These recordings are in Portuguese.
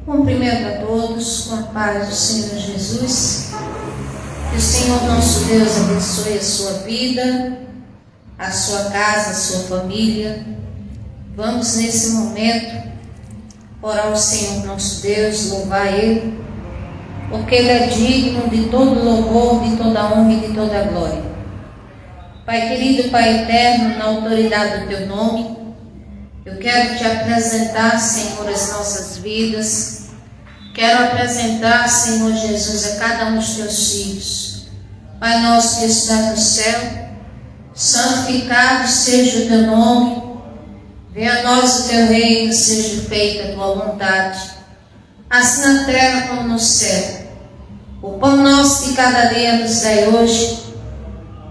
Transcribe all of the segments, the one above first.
Cumprimento a todos com a paz do Senhor Jesus. Que o Senhor nosso Deus abençoe a sua vida, a sua casa, a sua família. Vamos nesse momento orar ao Senhor nosso Deus, louvar Ele, porque Ele é digno de todo louvor, de toda honra e de toda glória. Pai querido, Pai eterno, na autoridade do Teu nome, eu quero Te apresentar, Senhor, as nossas vidas. Quero apresentar, Senhor Jesus, a cada um dos Teus filhos. Pai nosso que estás no céu, santificado seja o Teu nome. Venha a nós o Teu reino, seja feita a Tua vontade, assim na terra como no céu. O pão nosso de cada dia nos dai hoje.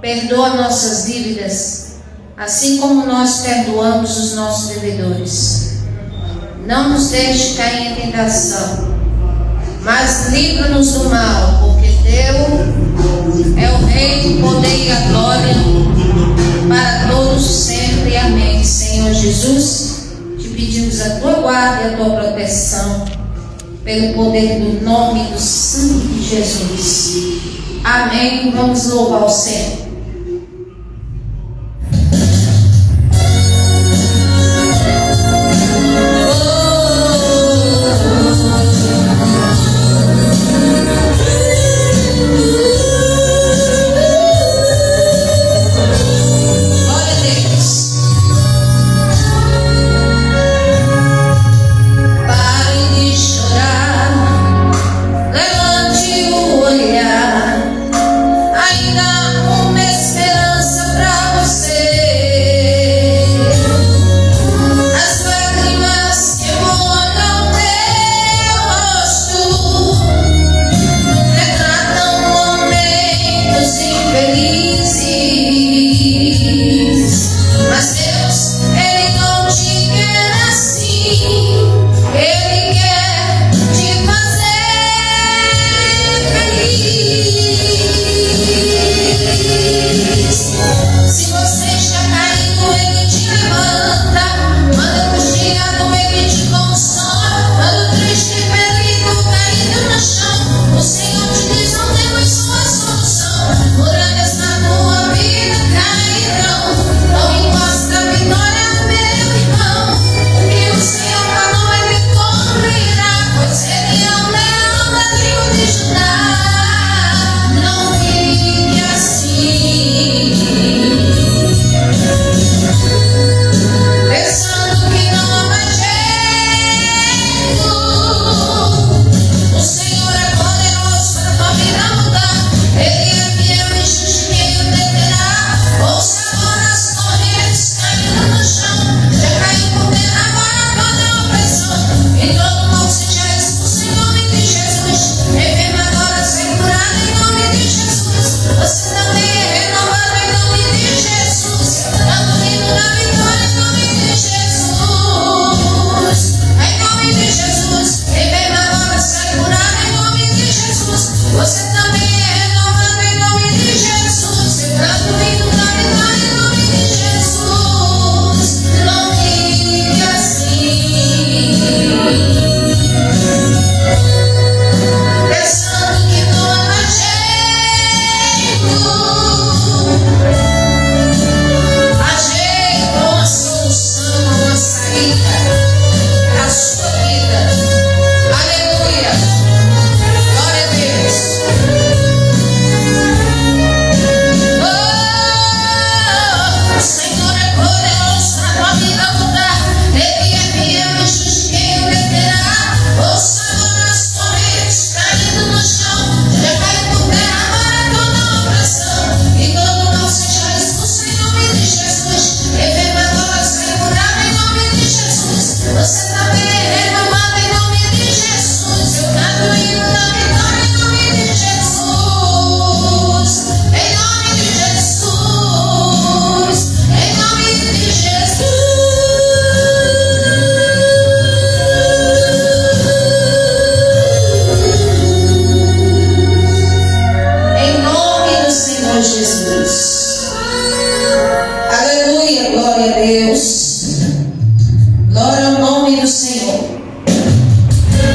Perdoa nossas dívidas, assim como nós perdoamos os nossos devedores. Não nos deixe cair em tentação, mas livra-nos do mal, porque Teu é o reino, o poder e a glória para todos sempre. Amém. Senhor Jesus, te pedimos a Tua guarda e a Tua proteção, pelo poder do nome do sangue de Jesus. Amém. Vamos louvar o Senhor. Senhor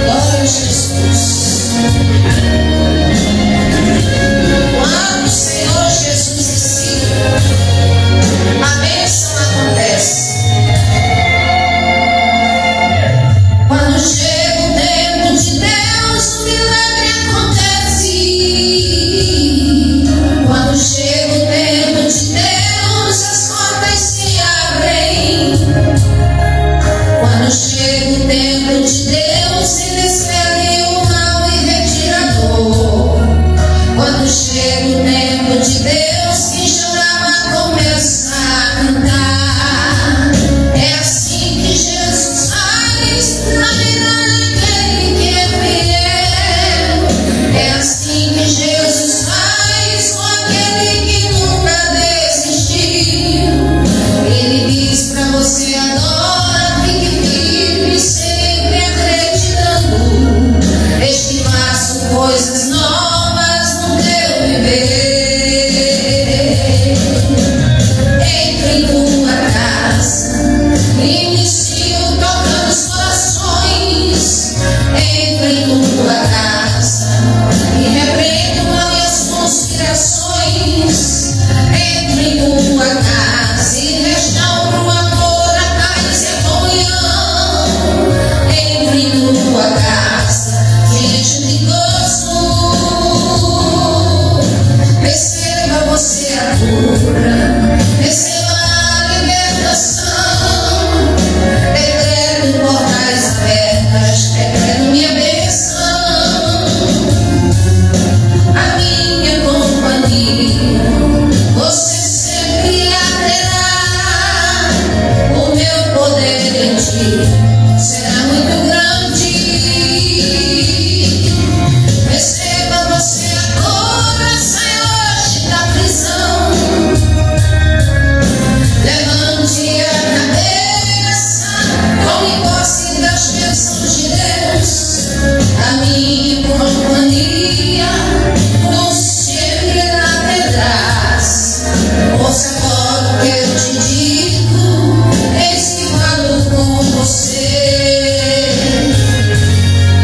Glória a Jesus. Quando o Senhor Jesus ensina, a bênção acontece. Quando chega o tempo de Deus, o milagre acontece. Quando chega o tempo de Deus, as portas se abrem. Quando chega o tempo de Deus, Ele escolhe o mal e retira a dor. Quando chega o tempo de Deus, quem chorava começa a cantar. É assim que Jesus faz na vida daquele que é fiel. É assim que Jesus faz com aquele que nunca desistiu. Ele diz pra você agora, fique firme, sempre acreditando. Eis que faço coisas novas no teu viver. Entre em tua casa, inicio tocando os corações. Entre em tua casa e repreendo mal e as conspirações. Entre em tua casa e restauro o amor, a paz e a comunhão. Entre em tua casa, gente de gosto. Receba você a cura, receba a libertação. Decreto portais abertas, decreto minha bênção. A minha companhia, você sempre a terá. O meu poder em ti será muito grande. Receba você agora, sai hoje da prisão. Levante a cabeça, tome posse das bênçãos de Deus. A minha companhia, tu sempre lá terás. Ouça agora o que eu te digo, eis que falo com você.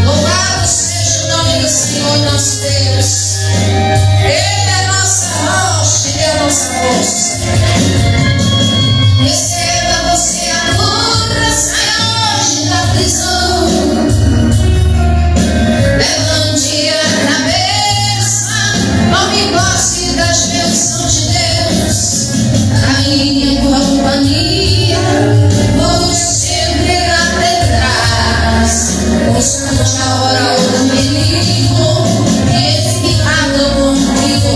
Louvado seja o nome do Senhor nosso Deus. Ele é nossa rocha, Ele é nossa força. Receba você a cura, saia hoje da prisão. Levante a cabeça, tome posse das bênçãos de Deus. A minha companhia, por sempre lá terás. Constante a hora do perigo, esse que fala contigo.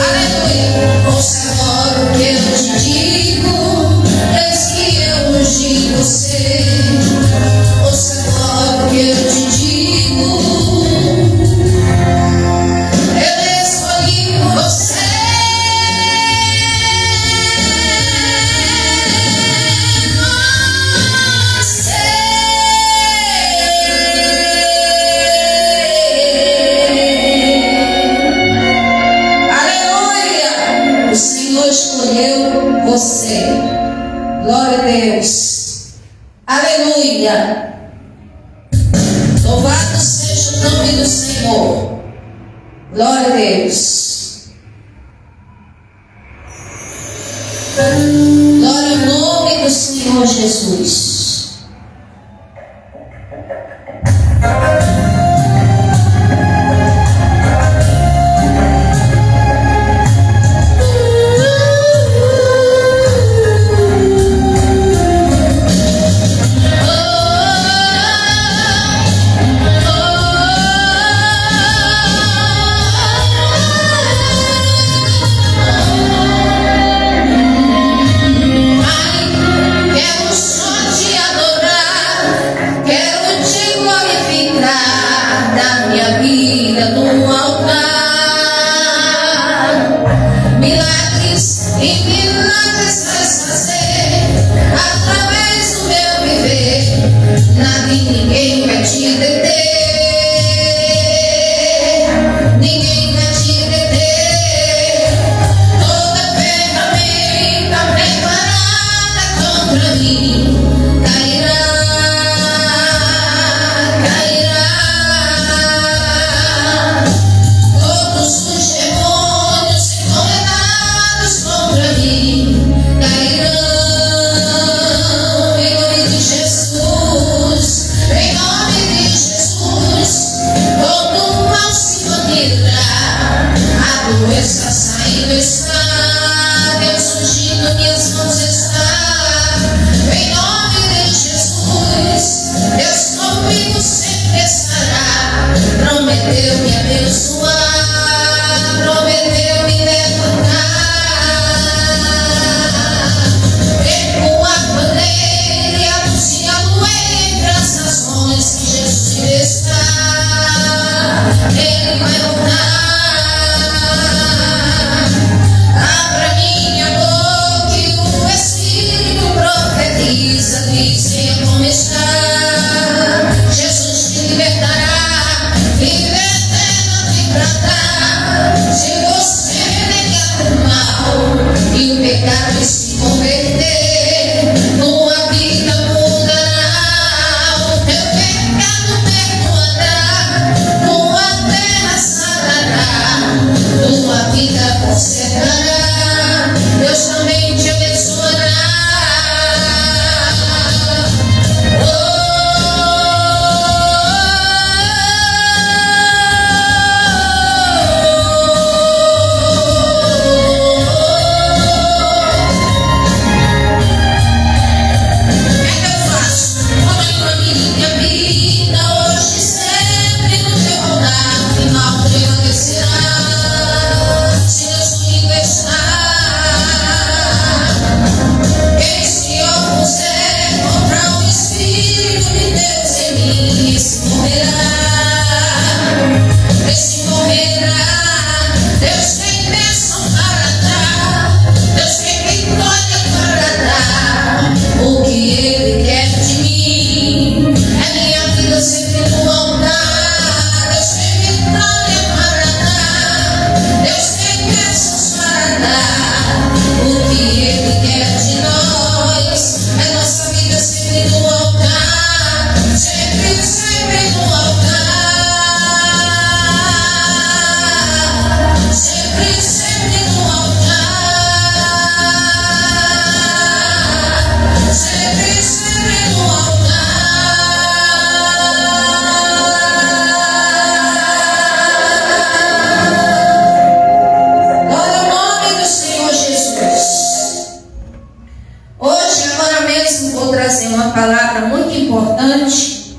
Aleluia. Ouça agora o que eu te digo, eis que eu ungi você. Ouça agora o que eu te digo, eu escolhi você. Aleluia! O Senhor escolheu você. Glória a Deus. Aleluia! Louvado seja o nome do Senhor. Glória a Deus. Glória ao nome do Senhor Jesus. Quero só te adorar, quero te glorificar, da minha vida no altar. Milagres e milagres vais fazer através do meu viver. Nada e ninguém vai te deter. Ninguém vai te deter. Toda ferramenta preparada contra mim cairá, cairá. esse morrerá, esse morrerá. Deus tem bênção para dar, Deus tem vitória para dar. O que Ele quer de mim é minha vida sempre no altar. Deus tem vitória para dar, Deus tem bênçãos para dar. O que Ele quer de nós é nossa vida sempre no altar, sempre, sempre no altar. Sempre, sempre no altar. Sempre, sempre no altar. Glória ao nome do Senhor Jesus. Hoje, agora mesmo, vou trazer uma palavra muito importante,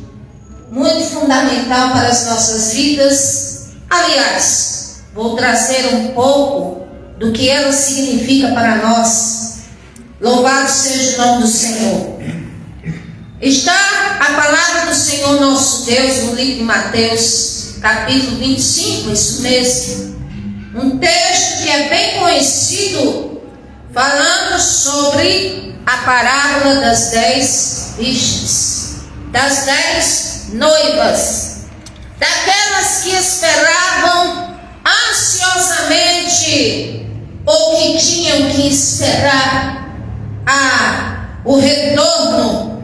muito fundamental para as nossas vidas. Aliás, vou trazer um pouco do que ela significa para nós. Louvado seja o nome do Senhor. Está a palavra do Senhor nosso Deus no livro de Mateus, capítulo 25, isso mesmo. Um texto que é bem conhecido, falando sobre a parábola das 10 virgens, das 10 noivas, daquelas que esperavam ansiosamente, ou que tinham que esperar o retorno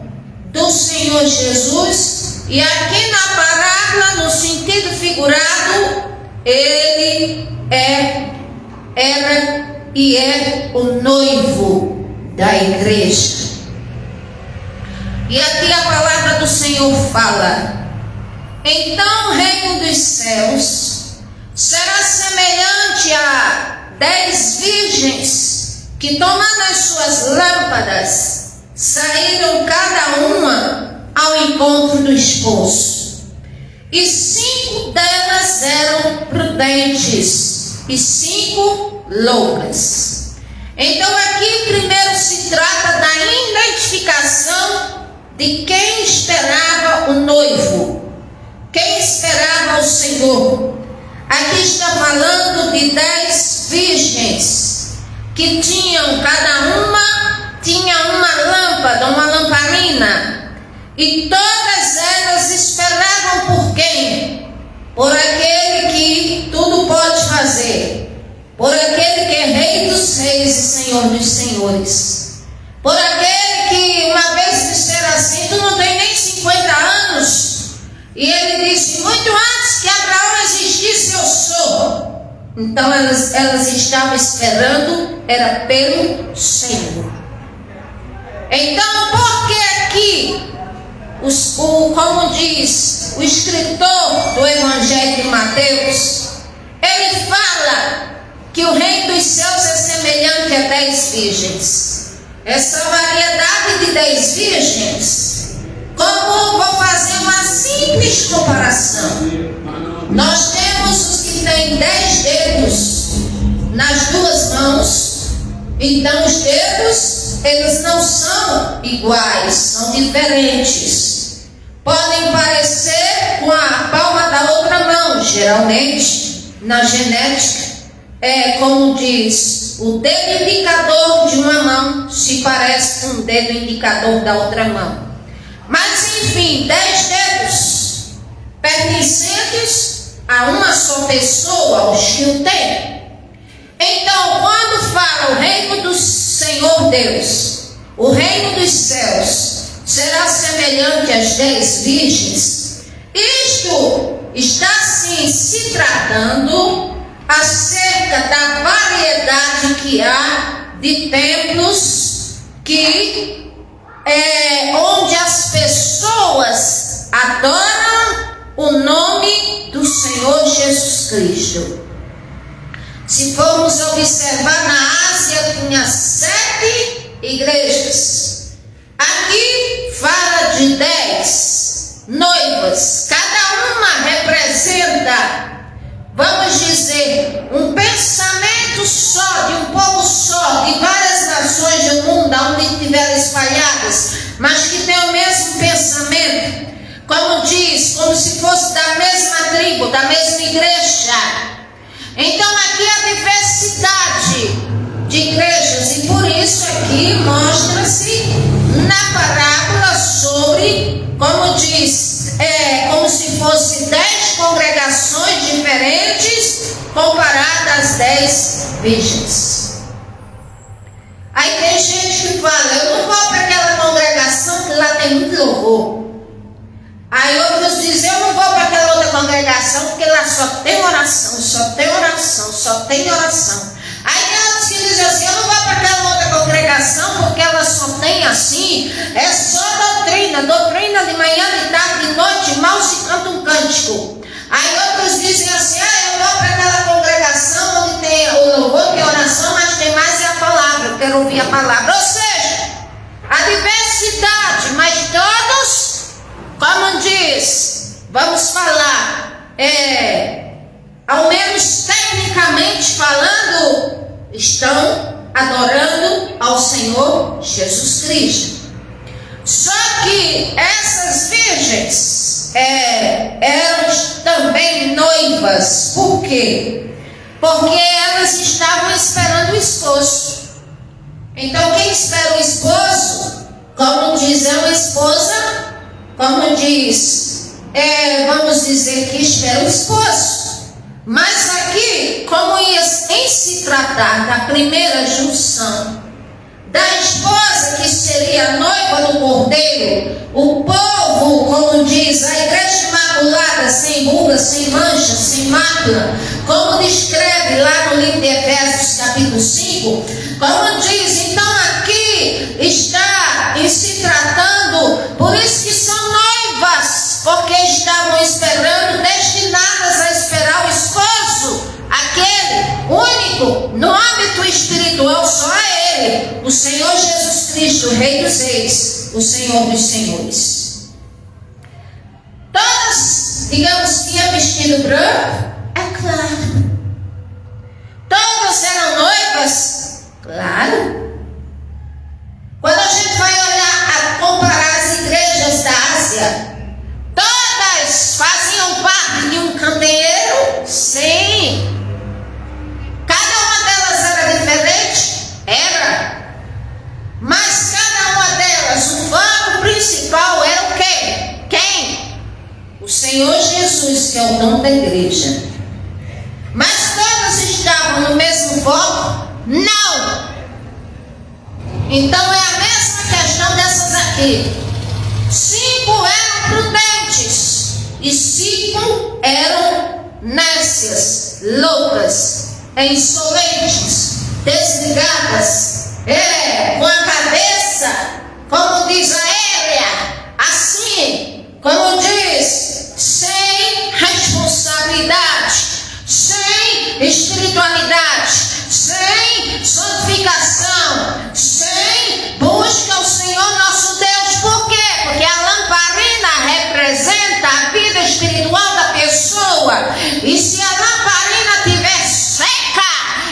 do Senhor Jesus. E aqui na parábola, no sentido figurado, ele era e é o noivo da igreja. E aqui a palavra do Senhor fala: então o reino dos céus será semelhante a 10 virgens que, tomando as suas lâmpadas, saíram cada uma ao encontro do esposo. E 5 delas eram prudentes e 5 loucas. Então aqui primeiro se trata da identificação de quem esperava o noivo, quem esperava o Senhor. Aqui está falando de 10 virgens que tinham, cada uma tinha uma lâmpada, uma lamparina, e todas elas esperavam por quem? Por aquele que tudo pode fazer, por aquele que é Rei dos Reis e Senhor dos Senhores, por aquele que, uma vez disser assim: tu não tem nem 50 anos, e ele disse: muito antes que Abraão existisse eu sou. Então elas estavam esperando, era pelo Senhor. Então, porque aqui, como diz o escritor do Evangelho de Mateus, ele fala que o reino dos céus é semelhante a 10 virgens. Essa variedade de 10 virgens, como vou fazer uma simples comparação. Nós temos os que têm 10 dedos nas 2 mãos. Então os dedos, eles não são iguais, são diferentes. Podem parecer com a palma da outra mão. Geralmente, na genética, como diz, o dedo indicador de uma mão se parece com o dedo indicador da outra mão. Mas enfim, 10 dedos pertencentes a uma só pessoa, os que o têm. Então, quando fala o reino do Senhor Deus, o reino dos céus será semelhante às 10 virgens, isto está sim se tratando acerca da variedade que há de templos que onde as pessoas adoram o nome do Senhor Jesus Cristo. Se formos observar, na Ásia tinha 7 igrejas. Aqui fala de 10 noivas. Cada uma representa, vamos dizer, um pensamento só, de um povo só, de várias nações do mundo, onde estiverem espalhadas, mas que tem o mesmo pensamento. como diz, como se fosse da mesma tribo, da mesma igreja. Então aqui há diversidade de igrejas, e por isso aqui mostra-se na parábola sobre, como diz, como se fosse 10 congregações diferentes comparadas às 10 virgens. Aí tem gente que fala, eu não vou para aquela congregação que lá tem muito louvor. Aí outros dizem, eu não vou para aquela outra congregação porque lá só tem oração, só tem oração, só tem oração. Aí tem outros que dizem assim, eu não vou para aquela outra congregação porque ela só tem assim, é só doutrina de manhã, de tarde, de noite, mal se canta um cântico. Aí outros dizem assim, eu vou para aquela congregação onde tem o louvor, tem oração, mas tem mais é a palavra, eu quero ouvir a palavra. Ou seja, a diversidade, mas todos, como diz, vamos falar, ao menos tecnicamente falando, estão adorando ao Senhor Jesus Cristo. Só que essas virgens eram também noivas. Por quê? Porque elas estavam esperando o esposo. Então quem espera o esposo, como diz, é uma esposa, como diz, vamos dizer que espera o esposo. Mas aqui, como ia em se tratar da primeira junção, da esposa que seria a noiva do Cordeiro, o povo, como diz, a igreja imaculada, sem ruga, sem mancha, sem mácula, como descreve lá no livro de Efésios capítulo 5, como diz, então aqui está em se tratando, por isso que são noivas, porque estavam esperando, destinadas a esperar o esposo, aquele único, no âmbito espiritual, só a Ele, o Senhor Jesus Cristo, o Rei dos Reis, o Senhor dos Senhores. Todas, digamos, tinham vestido branco? É claro. Todas eram noivas? Claro. Quando a gente vai olhar, comparar as igrejas da Ásia, todas faziam parte de um candeeiro? Sim. Cada uma delas era diferente? Era. Mas cada uma delas, o foco principal era o quê? Quem? O Senhor Jesus, que é o dono da igreja. Mas todas estavam no mesmo foco? Não. Então é a mesma questão dessas aqui. 5 eram prudentes e 5 eram nécias, loucas, insolentes, desligadas, com a cabeça, como diz aérea, assim, como diz, sem responsabilidade, sem espiritualidade, sem santificação, sem busca ao Senhor nosso Deus. Por quê? Porque a lamparina representa a vida espiritual da pessoa, e se a lamparina estiver seca,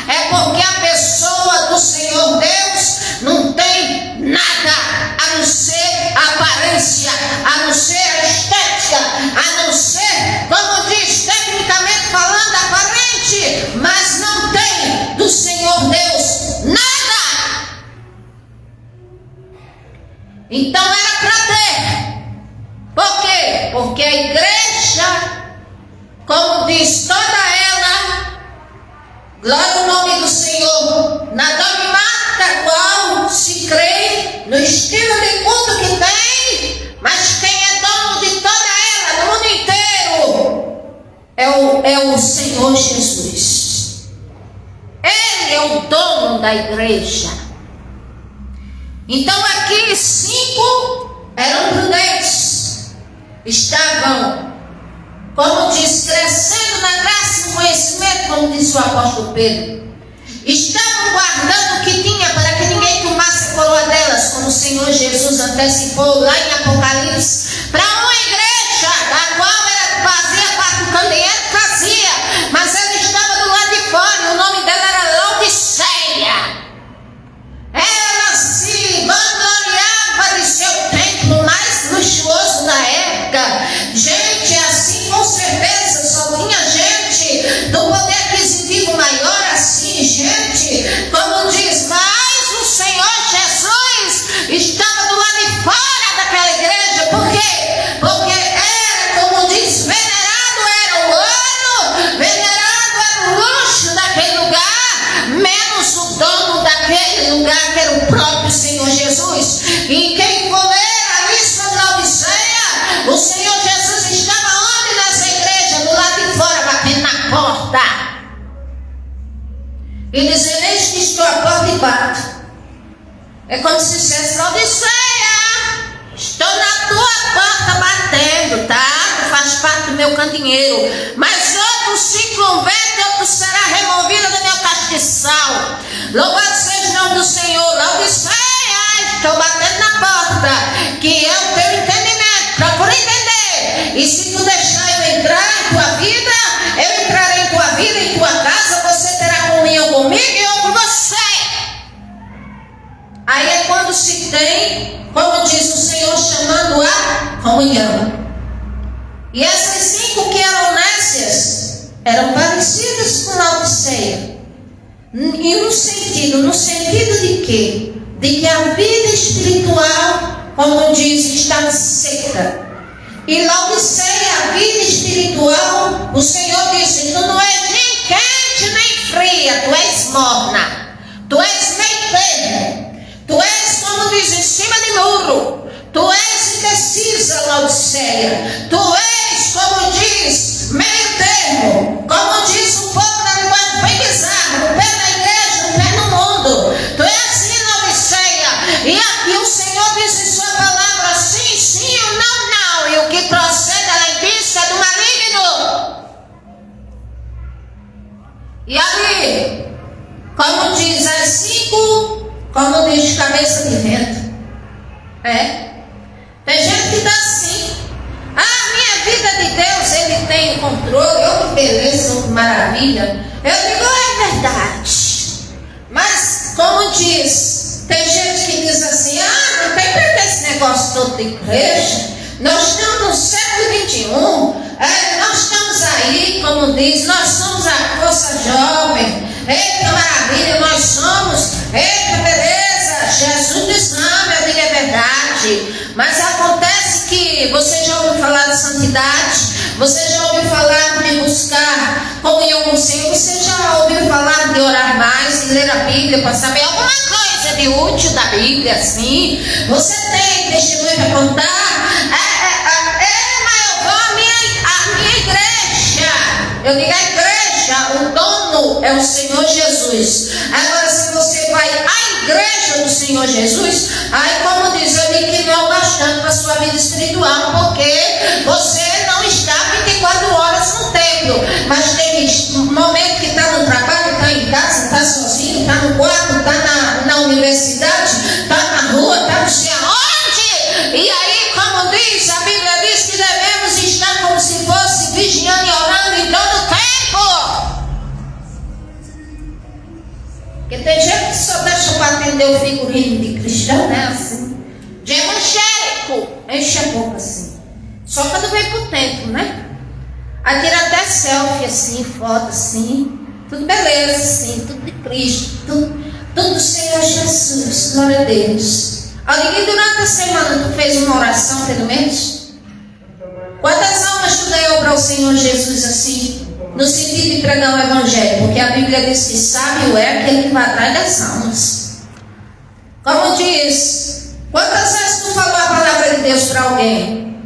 é porque a pessoa do Senhor Deus não tem nada a não ser a aparência, a não ser a estética, a não ser, como diz tecnicamente falando, aparente, mas não tem do Senhor Deus nada. Então era para ter. Por quê? Porque a igreja, como diz toda ela, glória ao nome do Senhor, na dogmática qual se crê, no estilo de culto que tem, mas quem é dono de toda ela, no mundo inteiro, é o Senhor Jesus. Ele é o dono da igreja. Então aqui 5 eram prudentes, estavam, como diz, crescendo na graça e no conhecimento, como disse o apóstolo Pedro. Estavam guardando o que tinha para que ninguém tomasse a coroa delas, como o Senhor Jesus antecipou lá em Apocalipse, para uma igreja da qual fazia parte do candeeiro, fazia, mas ela estava do lado de fora, e o nome dela era Laodiceia. Ela se vangloriava de seu templo mais luxuoso da época, porta e dizer: eis que estou à porta e bato. É como se dissesse: Laodiceia, estou na tua porta batendo, tá? Tu faz parte do meu candeeiro. Mas outro se converte, outro será removido do meu castiçal. Louvado seja o nome do Senhor. Laodiceia, estou batendo na porta, que é o teu entendimento. Procura entender. E se tu deixar eu entrar em tua vida, eu entrarei em tua vida, em tua casa. Você terá comunhão comigo e eu com você. Aí é quando se tem, como diz o Senhor, chamando a comunhão. E essas 5 que eram nécias eram parecidas com Laodiceia. E no sentido de quê? De que a vida espiritual, como diz, está seca. E Laodiceia, a vida espiritual, o Senhor disse: tu não és nem quente nem fria, tu és morna, tu és meio termo. Tu és, como diz, em cima de muro. Tu és indecisa, Laodiceia. Tu és, como diz, meio termo. Como diz o povo da linguagem bem bizarra, no pé da igreja, no pé do mundo. Tu és assim, Laodiceia. E aqui o Senhor diz em sua palavra: sim, sim, ou não, não. E o que procede além disso é do maligno. E ali, como diz, as 5... como diz, cabeça de vento. Tem gente que está assim: minha vida de Deus, Ele tem o controle. Oh, que beleza, oh, que maravilha. Eu digo: é verdade. Mas, como diz, tem gente que diz assim: não tem para que esse negócio todo de igreja. Nós estamos no século XXI. Nós estamos aí, como diz, nós somos a força jovem. Eita maravilha, nós somos. Eita beleza, Jesus diz: não, meu amigo, é verdade. Mas acontece que você já ouviu falar de santidade, você já ouviu falar de buscar comunhão com o Senhor, você já ouviu falar de orar mais, de ler a Bíblia para saber alguma coisa de útil da Bíblia, assim. Você tem testemunho para contar? Mas eu vou à minha igreja. Eu digo: a igreja, o dono é o Senhor Jesus. Agora, se você vai à igreja do Senhor Jesus, aí, como diz, eu digo que não é o bastante para a sua vida espiritual, porque você não está 24 horas no templo. Mas tem momento que está no trabalho, está em casa, está sozinho, está no quarto, está na universidade, está na rua, está não sei aonde. E aí, como diz, a Bíblia diz que devemos estar como se fosse vigiando e orando em todo o tempo. Porque tem gente que só deixa para atender o figurino de cristão, né? Assim, de evangélico, enche a boca assim. Só quando vem pro templo, né? Aí tira até selfie assim, foto assim. Tudo beleza assim, tudo de Cristo, tudo do Senhor Jesus, glória a Deus. Alguém durante a semana tu fez uma oração pelo menos? Quantas almas tu ganhou para o Senhor Jesus assim? No sentido de pregar o evangelho, porque a Bíblia diz que sábio é aquele que vai atrás das almas. Como diz, quantas vezes tu falou a palavra de Deus para alguém?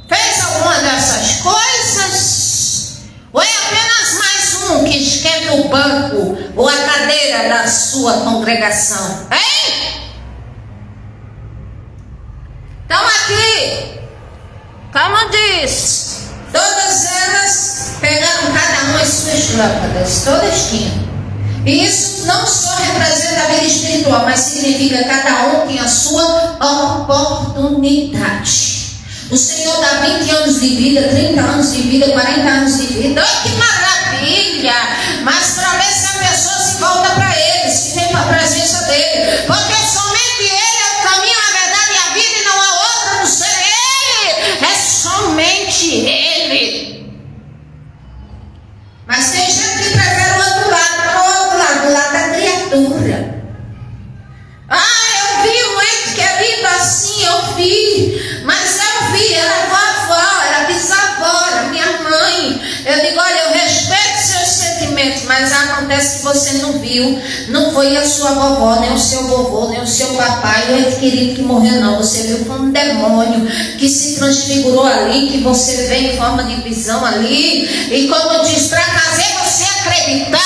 Fez alguma dessas coisas? Ou é apenas mais um que esquenta o banco ou a cadeira da sua congregação? Hein? Então aqui, como diz, todas elas pegaram cada uma as suas lâmpadas, todas tinham. E isso não só representa a vida espiritual, mas significa que cada um tem a sua oportunidade. O Senhor dá 20 anos de vida, 30 anos de vida, 40 anos de vida. Oh, que maravilha! Mas para ver se a pessoa se volta para Ele, se vem para a presença dEle. Porque somente Ele é o caminho, a verdade e a vida, e não há outra a não ser Ele. É somente Ele. Mas tem gente que prefere o outro lado, do lado da criatura. Eu vi um ente querido assim, eu vi. Mas eu vi, era vovó, era bisavó, era minha mãe. acontece que você não viu, não foi a sua vovó, nem o seu vovô, nem o seu papai, o ente querido que morreu, não. Você viu foi um demônio que se transfigurou ali, que você vê em forma de visão ali. E como diz, para fazer você acreditar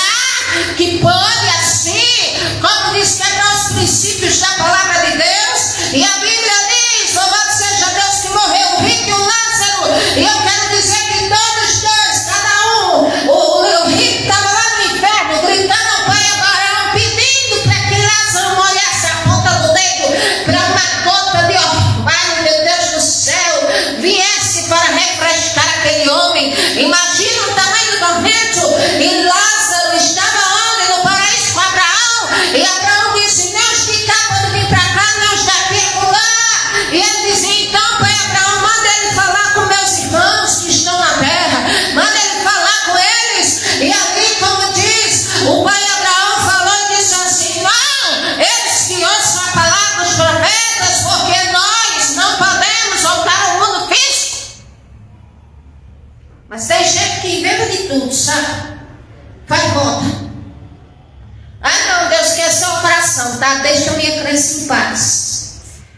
que pode assim, como diz, quebrar os princípios da palavra de Deus. E a Bíblia diz, louvado seja Deus, que morreu o rico e o Lázaro. E eu quero dizer que todos dois, cada um, o rico estava lá no inferno, gritando ao pai Abraão, pedindo para que Lázaro molhasse a ponta do dedo, para uma gota de orvalho, meu Deus do céu, viesse para refrescar aquele homem. Imagina o tamanho do tormento. E Lázaro estava onde? No paraíso com Abraão. E Abraão disse, nem os de cá podem vir para cá, nem os daqui acolá. E ele dizia, então, pai Abraão, manda ele falar com meus irmãos que estão na terra, manda ele falar com eles. E ali, como diz, o pai Abraão falou e disse assim, não, eles que ouçam a palavra dos profetas, porque nós não podemos voltar ao mundo físico. Mas tem gente que inventa de tudo, sabe? Faz conta. Ah não, Deus quer só o coração, tá? Deixa a minha crença em paz.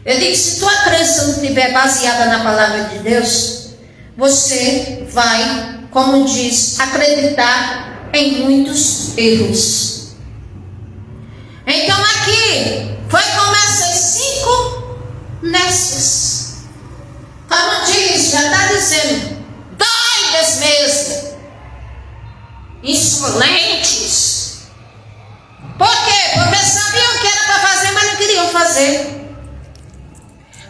Eu digo, se tua crença não estiver baseada na palavra de Deus, você vai, como diz, acreditar em muitos erros. Então aqui foi como essas 5 nécias. Como diz, já está dizendo, doidas mesmo, insolentes. Por quê? Porque sabiam que era para fazer, mas não queriam fazer.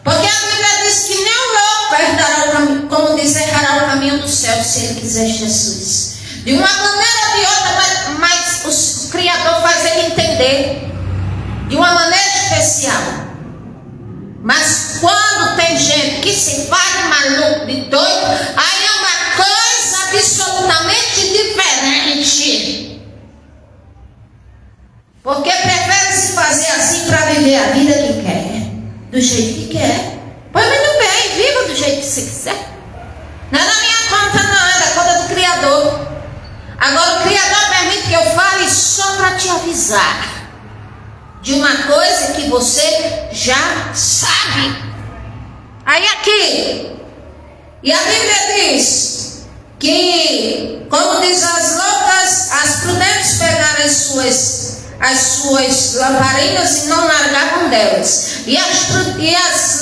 Porque a Bíblia diz que nem o louco herdará o caminho, como diz, errará o caminho do céu, se ele quiser Jesus. De uma maneira ou de outra, mas o Criador faz ele entender de uma maneira especial. Mas quando tem gente que se faz de maluco, de doido, aí é uma coisa absolutamente diferente. Porque prefere se fazer assim para viver a vida que quer, do jeito que quer. Pois muito bem, viva do jeito que você quiser. Não é da minha conta não, é da conta do Criador. Agora o Criador permite que eu fale só para te avisar de uma coisa que você já sabe. Aí aqui, e a Bíblia diz que, como diz as loucas, as prudentes pegaram as suas lamparinas e não largavam delas. E as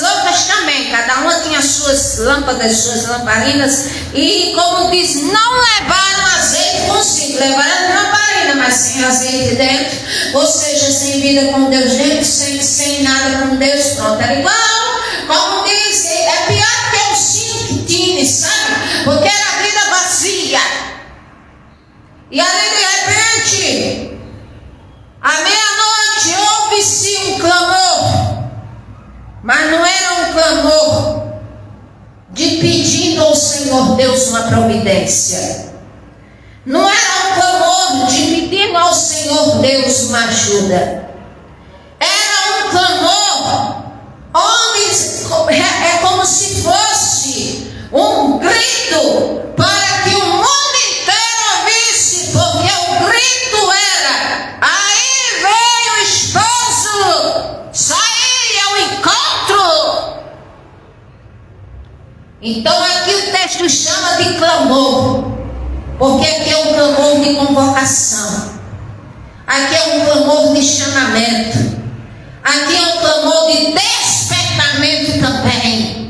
loucas também, cada uma tinha as suas lâmpadas, suas lamparinas, e como diz, não levaram azeite consigo, levaram lamparina, mas sem azeite dentro, ou seja, sem vida com Deus dentro, sem nada com Deus, pronto, era igual, como diz, é pior que o sino que tinha, sabe? Porque era a vida vazia. E ali de repente, à meia-noite ouve-se um clamor, mas não era um clamor de pedindo ao Senhor Deus uma providência. Não era um clamor de pedindo ao Senhor Deus uma ajuda. Era um clamor onde é como se fosse um grito para que o mundo inteiro ouvisse, porque o grito era: aí vem o esposo, saí ao encontro. Então aqui o texto chama de clamor, porque aqui é um clamor de convocação, aqui é um clamor de chamamento, aqui é um clamor de despertamento também.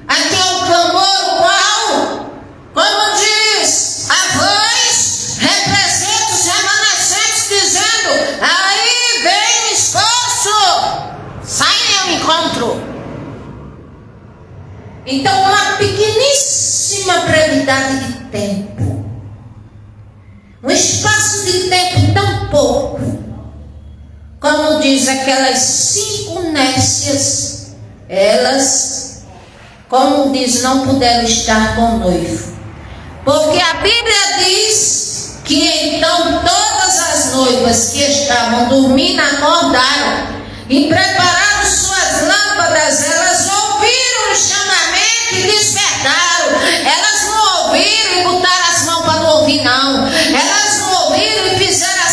Aqui é um clamor qual, como diz, a voz representa os remanescentes dizendo: aí vem o esposo, saia ao encontro. Então uma pequeníssima brevidade de tempo, um espaço de tempo tão pouco, como diz aquelas 5 nécias, elas, como diz, não puderam estar com o noivo. Porque a Bíblia diz que então todas as noivas que estavam dormindo acordaram e prepararam suas lâmpadas. Elas ouviram o chamamento e despertaram. Elas não ouviram e botaram as mãos para não ouvir, não. Elas não ouviram e fizeram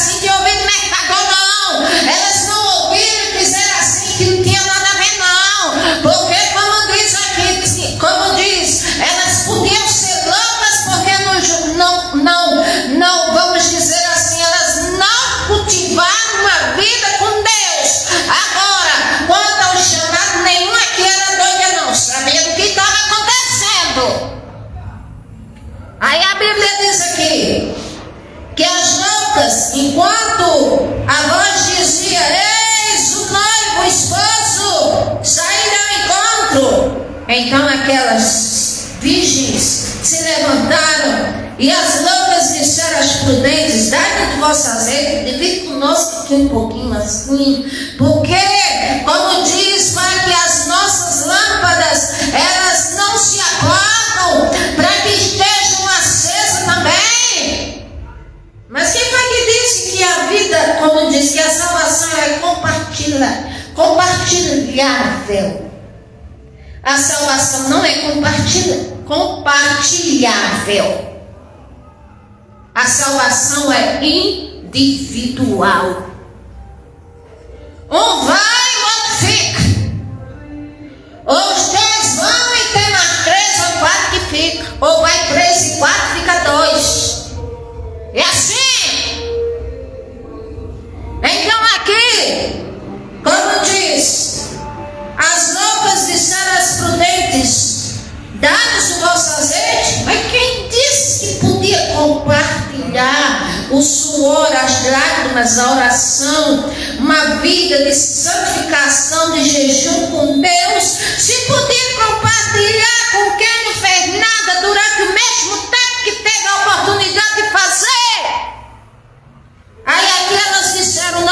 Então aquelas virgens se levantaram e as loucas disseram às prudentes: dai-me de vosso azeite, divide conosco aqui um pouquinho assim, porque, como diz, para que as nossas lâmpadas, elas não se apagam, para que estejam acesas também. Mas quem foi que disse que a vida, como diz, que a salvação é compartilhável? A salvação não é compartilhável. A salvação é individual. Um vai, o outro fica. Os 10 vão e tem mais 3 ou 4 que fica. Ou vai 3 e 4, fica 2. É assim. Então aqui, como diz, as loucas disseram às prudentes: dá-nos o vosso azeite. Mas quem disse que podia compartilhar o suor, as lágrimas, a oração, uma vida de santificação, de jejum com Deus, se podia compartilhar com quem não fez nada durante o mesmo tempo que teve a oportunidade de fazer? Aí aqui elas disseram: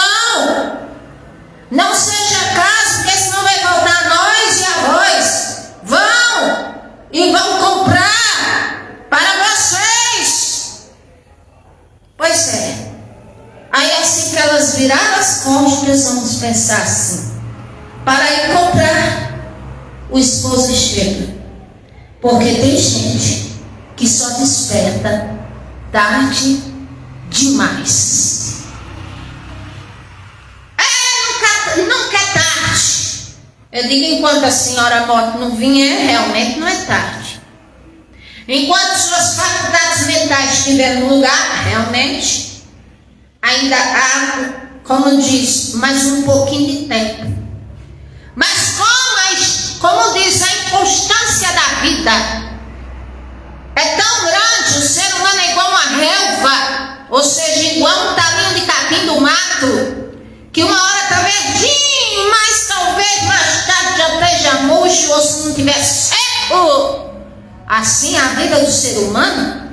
não seja caso, porque senão vai voltar a nós e a vós. Vão e vão comprar para vocês. Pois é. Aí assim que elas viraram as costas, vamos pensar assim: para ir comprar, o esposo chega. Porque tem gente que só desperta tarde demais. Nunca é tarde. Eu digo, enquanto a senhora morta não vier, realmente não é tarde. Enquanto suas faculdades mentais estiverem no lugar, realmente ainda há, como diz, mais um pouquinho de tempo. Mas como diz, a inconstância da vida é tão grande, o ser humano é igual uma relva, ou seja, igual um talinho de capim do mato, que uma hora está verdinho, mas talvez mais tarde já esteja murcho, ou se não estiver seco. Assim a vida do ser humano.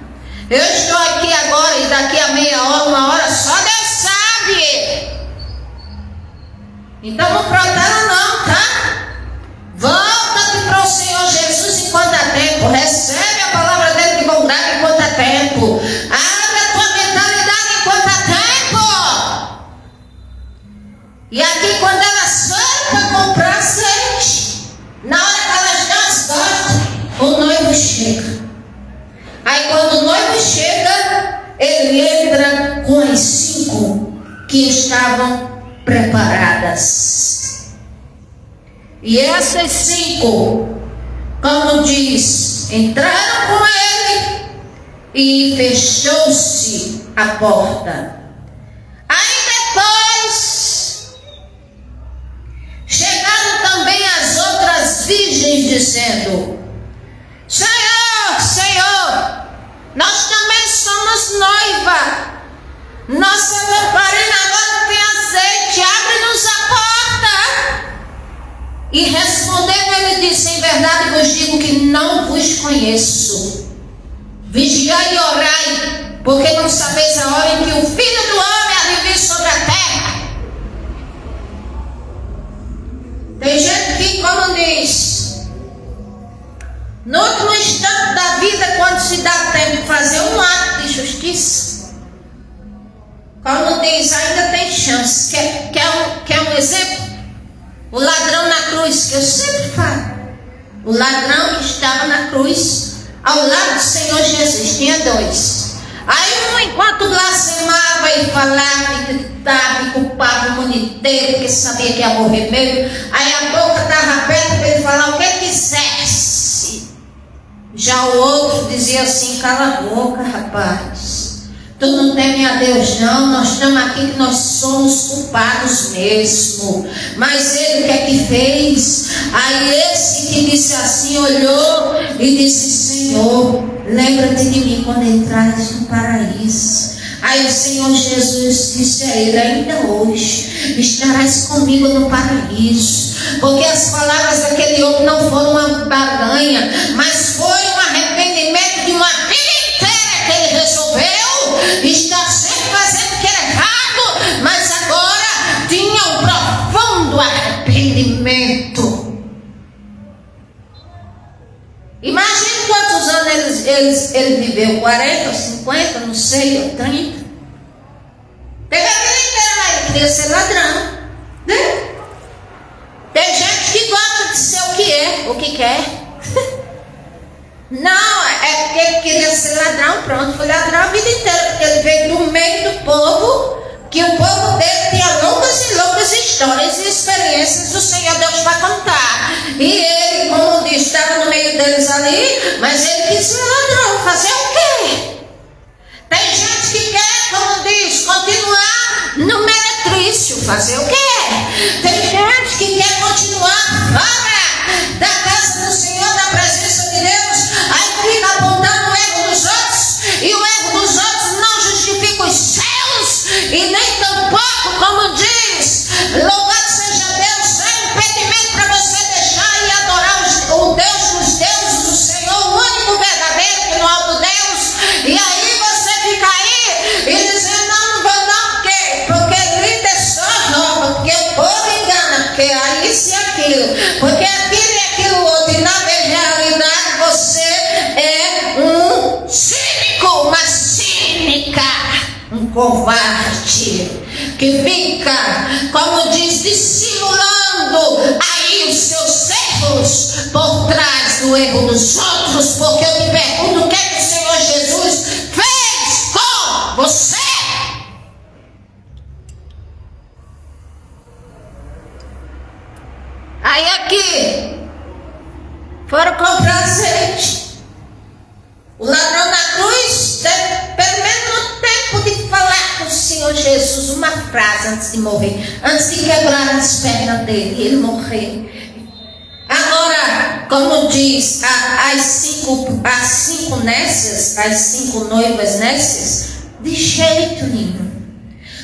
Eu estou aqui agora e daqui a meia hora, uma hora, só Deus sabe. Então não protela não, tá? Volta-te para o Senhor Jesus enquanto há tempo. Recebe a palavra dele de bondade enquanto há tempo. Abre a tua mentalidade enquanto há tempo. E aqui quando elas foram para comprar azeite, na hora que elas dão as costas, o noivo chega. Aí quando o noivo chega, ele entra com as 5 que estavam preparadas. E essas 5, como diz, entraram com ele e fechou-se a porta. Aí depois chegaram também as outras virgens dizendo: Senhor, Senhor, nós também somos noiva. Nossa lamparina agora tem azeite, abre-nos a porta. E respondendo ele disse: em verdade vos digo que não vos conheço. Vigiai e orai, porque não sabeis a hora em que o Filho do Homem há de vir sobre a terra. Tem gente que, como diz, no último instante da vida, quando se dá tempo de fazer um ato de justiça, como diz, ainda tem chance. Quer um exemplo? O ladrão na cruz, que eu sempre falo. O ladrão que estava na cruz, ao lado do Senhor Jesus, tinha 2. Aí um, enquanto blasfemava e falava e gritava e culpava o mundo inteiro, porque sabia que ia morrer mesmo, aí a boca estava aberta para ele falar o que quisesse. Já o outro dizia assim: cala a boca, rapaz. Tu não teme a Deus não, nós estamos aqui que nós somos culpados mesmo. Mas ele o que é que fez? Aí esse que disse assim olhou e disse: Senhor, lembra-te de mim quando entrares no paraíso. Aí o Senhor Jesus disse a ele: ainda hoje estarás comigo no paraíso. Porque as palavras daquele homem não foram uma barganha, mas foi um arrependimento de uma vida inteira que ele resolveu estar sempre fazendo o que era errado, mas agora tinha um profundo arrependimento. Imagine quantos anos ele viveu, 40 ou 50, não sei, ou 30. Teve a vida inteira, mas ele queria ser ladrão, né? Tem gente que gosta de ser o que quer. Não, é porque ele queria ser ladrão, pronto, foi ladrão a vida inteira, porque ele veio do meio do povo, que o povo dele tinha longas e longas histórias e experiências do Senhor Deus para contar. E ele, como disse, estava no meio deles ali, mas ele quis ser ladrão, fazer o quê? Tem gente que quer, como diz, continuar no meretrício, fazer o quê? Tem gente que quer continuar fora da casa do Senhor, da presença de Deus, aí fica apontando o erro dos outros, e o erro dos outros não justifica os seus, e nem tampouco, como diz, louvado seja Deus, é impedimento para você deixar e adorar o Deus dos deuses, o Senhor, o único verdadeiro, que no alto Deus, e aí você fica aí e dizendo: não vou não, porque líder só rouba, porque o povo engana, porque é isso e aquilo, porque aquilo e aquilo outro, e na realidade você é um cínico, uma cínica, um covarde, que fica, como diz, dissimulando aí os seus erros por trás do erro dos outros, porque eu te pergunto: o que é que o Senhor Jesus fez com você? Aí aqui foram comprar azeite. O ladrão na cruz teve pelo menos um tempo de falar com o Senhor Jesus uma frase antes de morrer, antes de quebrar as pernas dele e ele morrer. Agora, como diz, as cinco nécias, as 5 noivas nécias, de jeito nenhum.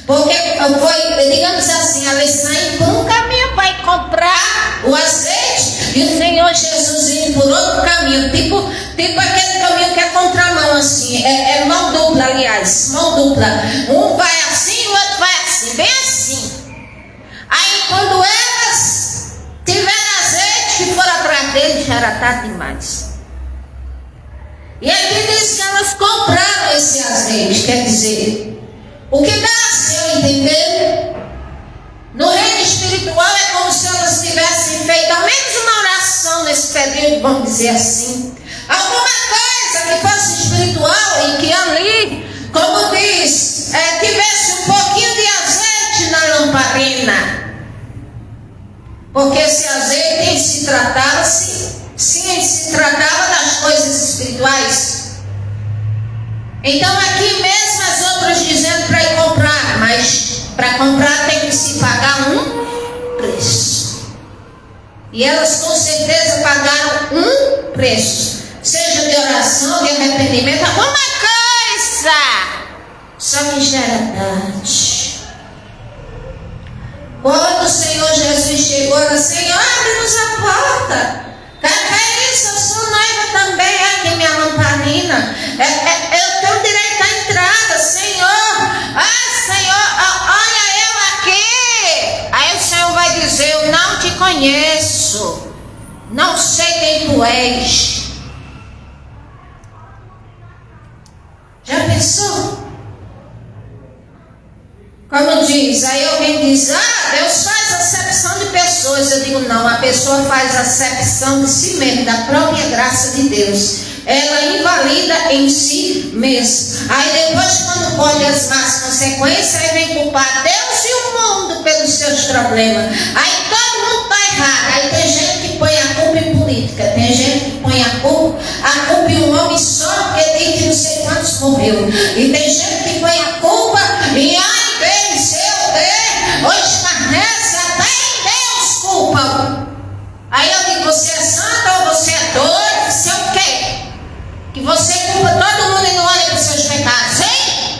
Porque foi, digamos assim, elas saem por um caminho para ir comprar o azeite, e o Senhor Jesus indo por outro caminho, tipo aquele caminho que é contramão, assim, é mão dupla, aliás, mão dupla. Um vai assim, o outro vai assim, bem assim. Aí quando elas tiveram azeite, que foram atrás dele, já era tarde demais. E aqui diz que elas compraram esse azeite, quer dizer, o que dá a se eu entender, no reino espiritual é como se elas tivessem feito ao menos uma oração nesse período, vamos dizer assim, alguma coisa que fosse espiritual e que ali, como diz, tivesse um pouquinho de azeite na lamparina, porque esse azeite em se tratava das coisas espirituais. Então aqui mesmo as outras dizendo para ir comprar, mas para comprar tem que se pagar um preço. E elas com certeza pagaram um preço, seja de oração, de arrependimento, alguma coisa. Só que já era tarde. Quando o Senhor Jesus chegou, ela: Senhor, abre-nos a porta. Que é isso? Eu sou noiva também, aqui minha lamparina. Eu tenho direito à entrada, Senhor. Senhor, olha eu aqui. Aí o Senhor vai dizer: eu não te conheço, não sei quem tu és. Já pensou? Como diz, aí alguém diz: Deus faz acepção de pessoas. Eu digo: não, a pessoa faz acepção de si mesma, da própria graça de Deus. Ela invalida em si mesma. Aí depois, quando colhe as más consequências, aí vem culpar Deus e o mundo pelos seus problemas. Aí todo mundo está errado. Aí tem gente que põe a culpa em política, tem gente que põe a culpa em um homem só, porque tem que não sei quantos morreu. E tem gente que põe a culpa em hoje carnece até em Deus culpa. Aí eu digo: você é santo ou você é doido? Você é o quê? Que você culpa todo mundo e não olha para os seus pecados, hein?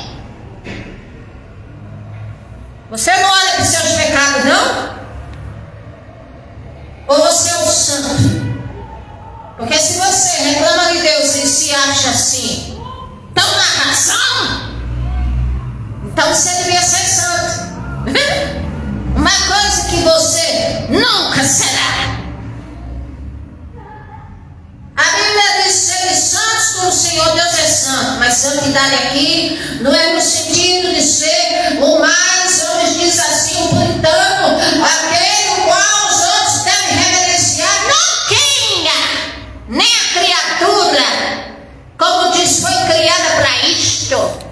Uma coisa que você nunca será. A Bíblia diz: ser santos como o Senhor Deus é santo. Mas santidade aqui não é no sentido de ser o mais, vamos dizer assim, o puritano, aquele o qual os outros devem reverenciar. Não quem, nem a criatura, como diz, foi criada para isto.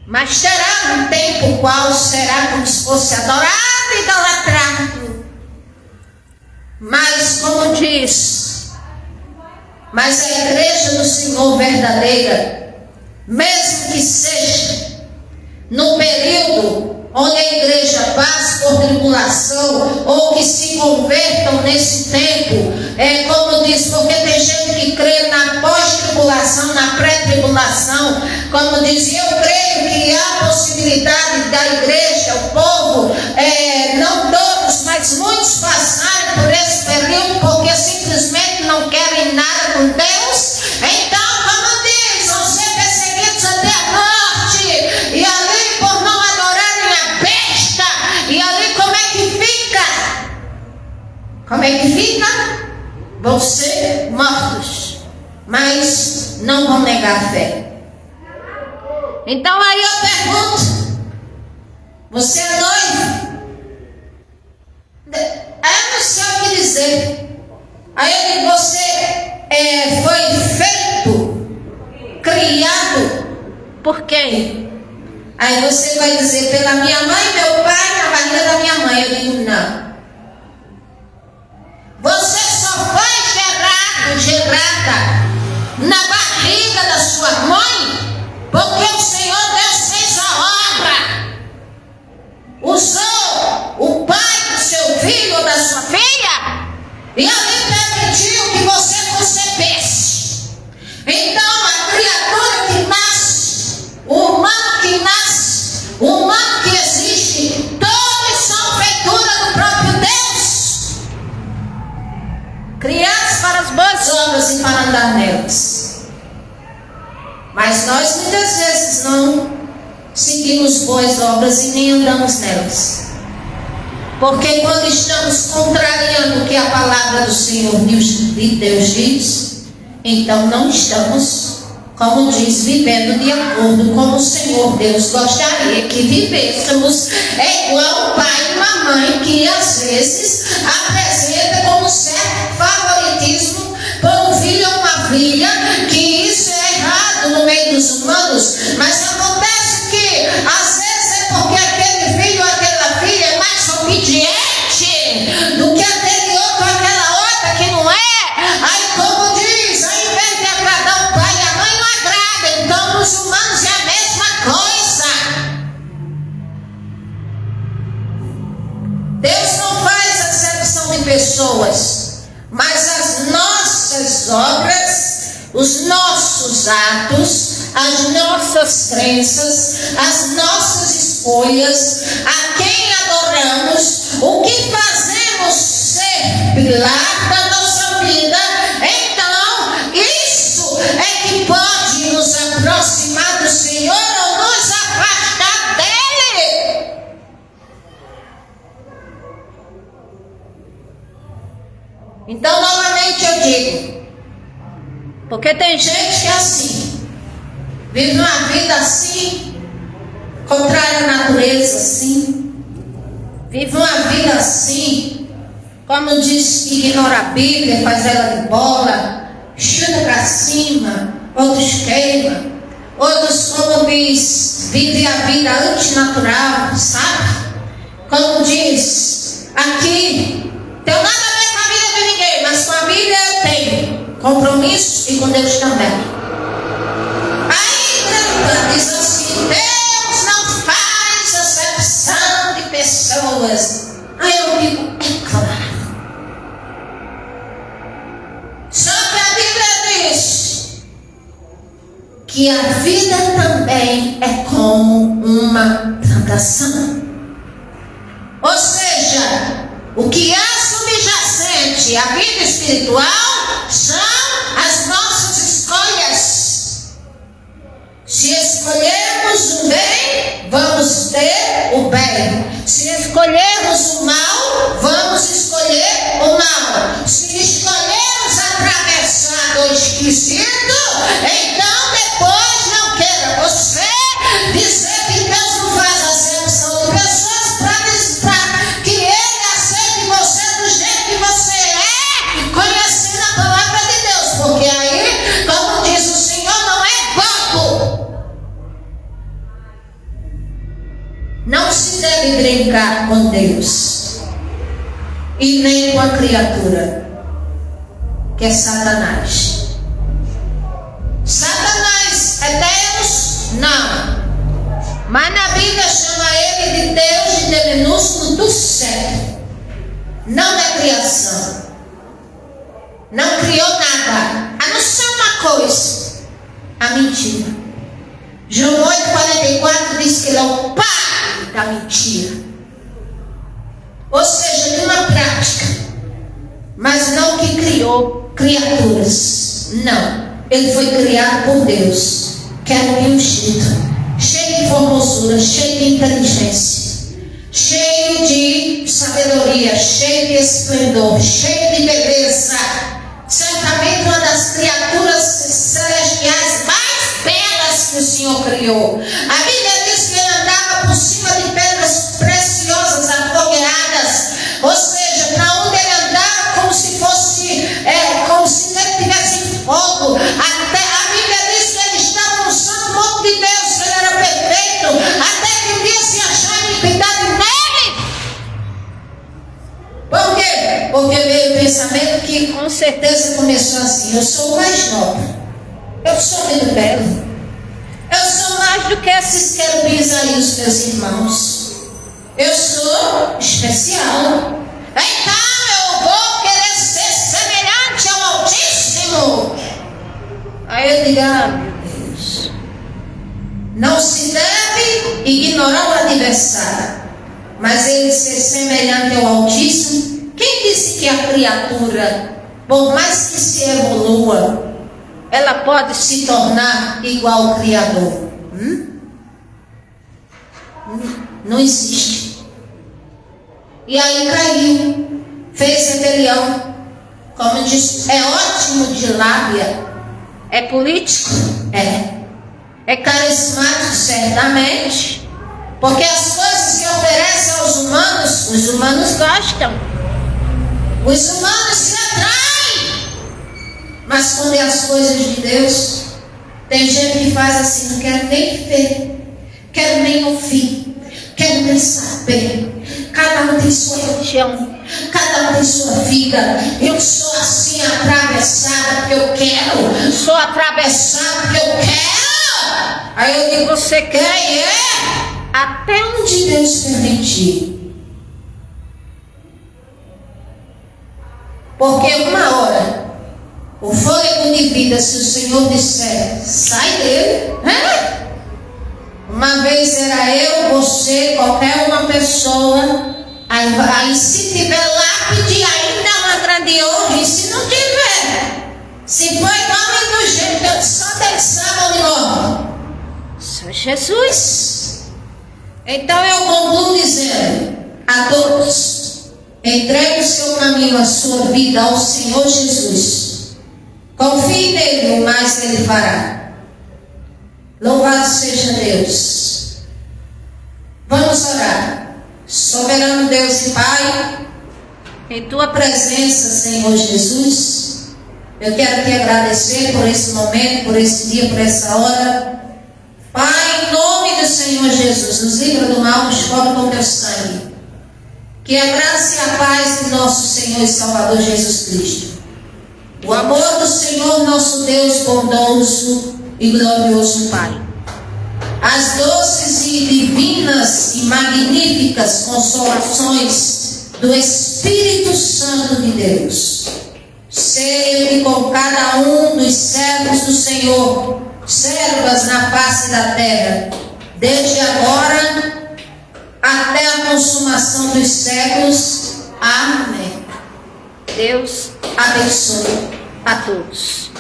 Mas terá um tempo o qual será como se fosse adorado e idolatrado. Mas como diz, mas a igreja do Senhor verdadeira, mesmo que seja no período onde a igreja passa por tribulação, ou que se convertam nesse tempo, como diz, porque tem gente que crê na pós-tribulação, na pré-tribulação, como diz, eu creio que há possibilidade da igreja, o povo, não todos, mas muitos passarem por esse período, porque simplesmente não querem nada com Deus. Então, como diz, vão ser perseguidos até a morte, e ali por não adorarem a besta, e ali como é que fica? Como é que fica? Vão ser mortos, mas não vão negar a fé. Então aí eu pergunto: você é noivo? Eu não sei o que dizer. Aí eu digo: você foi feito, criado por quem? Aí você vai dizer: pela minha mãe e meu pai, na barriga da minha mãe. Eu digo: não. Você só foi gerada na barriga da sua mãe porque o Senhor Deus fez a obra. Usou o pai do seu filho ou da sua filha e ali permitiu que você concebesse. Então a criatura que nasce, o humano que nasce, o humano que existe, todos são feitura do próprio Deus, criados para as boas obras e para andar nelas. Mas nós muitas vezes não seguimos boas obras e nem andamos nelas. Porque quando estamos contrariando o que a palavra do Senhor de Deus diz, então não estamos, como diz, vivendo de acordo com o Senhor Deus gostaria que vivêssemos. É igual o pai e uma mãe que às vezes apresenta como certo favoritismo por um filho ou uma filha, que isso é errado no meio dos humanos, mas acontece que às vezes é porque aquele filho ou aquela filha é mais obediente do que aquele outro ou aquela outra que não é. Aí como diz, ao invés de agradar o pai e a mãe, não agrada. Então nos humanos é a mesma coisa. Deus não faz acepção de pessoas, mas as nossas obras, os nossos atos, as nossas crenças, as nossas escolhas, a quem adoramos, o que fazemos ser pilar da nossa vida, então isso é que pode nos aproximar do Senhor ou nos afastar dele. Então novamente eu digo, porque tem gente que é assim, vive uma vida assim, contrária à natureza assim, vive uma vida assim, como diz, ignora a Bíblia, faz ela de bola, chuta para cima, outros queima, outros, como diz, vivem a vida antinatural, sabe? Como diz, aqui, tenho nada a ver com a vida de ninguém, mas com a Bíblia eu tenho compromisso e com Deus também. Aí diz assim: Deus não faz acepção de pessoas. Aí eu digo: é claro. Só que a Bíblia diz que a vida também é como uma plantação. Ou seja, o que é subjacente à vida espiritual são as nossas escolhas. Se escolhermos o bem, vamos ter o bem. deve brincar com Deus e nem com a criatura, que é Satanás. Satanás é Deus? Não. Mas na Bíblia chama ele de Deus de D minúsculo do céu. Não da criação. Não criou nada. A não ser uma coisa: a mentira. João 8,44 diz que ele é o pai da mentira. Ou seja, de uma prática. Mas não que criou criaturas. Não. Ele foi criado por Deus, que era um ungido, cheio de formosura, cheio de inteligência, cheio de sabedoria, cheio de esplendor, cheio de beleza. Certamente uma das criaturas celestiais mais belas que o Senhor criou. A Bíblia diz que ele andava por cima de pedras preciosas, afogueadas. Ou seja, para onde ele andava, como se fosse, como se ele tivesse fogo. Até a Bíblia diz que ele estava no santo monte de Deus, que ele era perfeito, até que um dia se achar iniquidade nele. Por quê? Porque veio o pensamento que com certeza começou assim: eu sou o mais nobre, eu sou muito belo, eu sou mais do que esses querubins aí, os meus irmãos, eu sou especial, então eu vou querer ser semelhante ao Altíssimo. Aí eu digo: ah, meu Deus, não se deve ignorar o adversário, mas ele ser semelhante ao Altíssimo. Quem disse que a criatura, por mais que se evolua, ela pode se tornar igual ao Criador? Não existe. E aí caiu, fez rebelião. Como diz, é ótimo de lábia, é político, é carismático, certamente, porque as coisas que oferece aos humanos, os humanos gostam, os humanos se atraem. Mas quando é as coisas de Deus, tem gente que faz assim: não quero nem ver, quero nem ouvir, quero nem saber. Cada um tem sua religião, cada um tem sua vida. Eu sou assim, atravessada porque eu quero, sou atravessada porque eu quero. Aí eu digo: você quer? Até onde Deus permitir. Porque uma hora, o fôlego de vida, se o Senhor disser, sai dele. Uma vez era eu, você, qualquer uma pessoa. Aí se tiver lápide, ainda uma grande honra. E se não tiver, se for em nome do jeito, só Deus sabe onde morre. Só Jesus. Então eu concluo dizendo a todos: entregue o seu caminho, a sua vida ao Senhor Jesus. Confie nele, o mais ele fará. Louvado seja Deus. Vamos orar. Soberano Deus e Pai, em tua presença, Senhor Jesus, eu quero te agradecer por esse momento, por esse dia, por essa hora. Pai, em nome do Senhor Jesus, nos livra do mal, nos cobre com teu sangue. Que a graça e a paz do nosso Senhor e Salvador Jesus Cristo, o amor do Senhor nosso Deus bondoso e glorioso Pai, as doces e divinas e magníficas consolações do Espírito Santo de Deus, sejam com cada um dos servos do Senhor, servas na face da terra, desde agora até a consumação dos séculos. Amém. Deus abençoe a todos.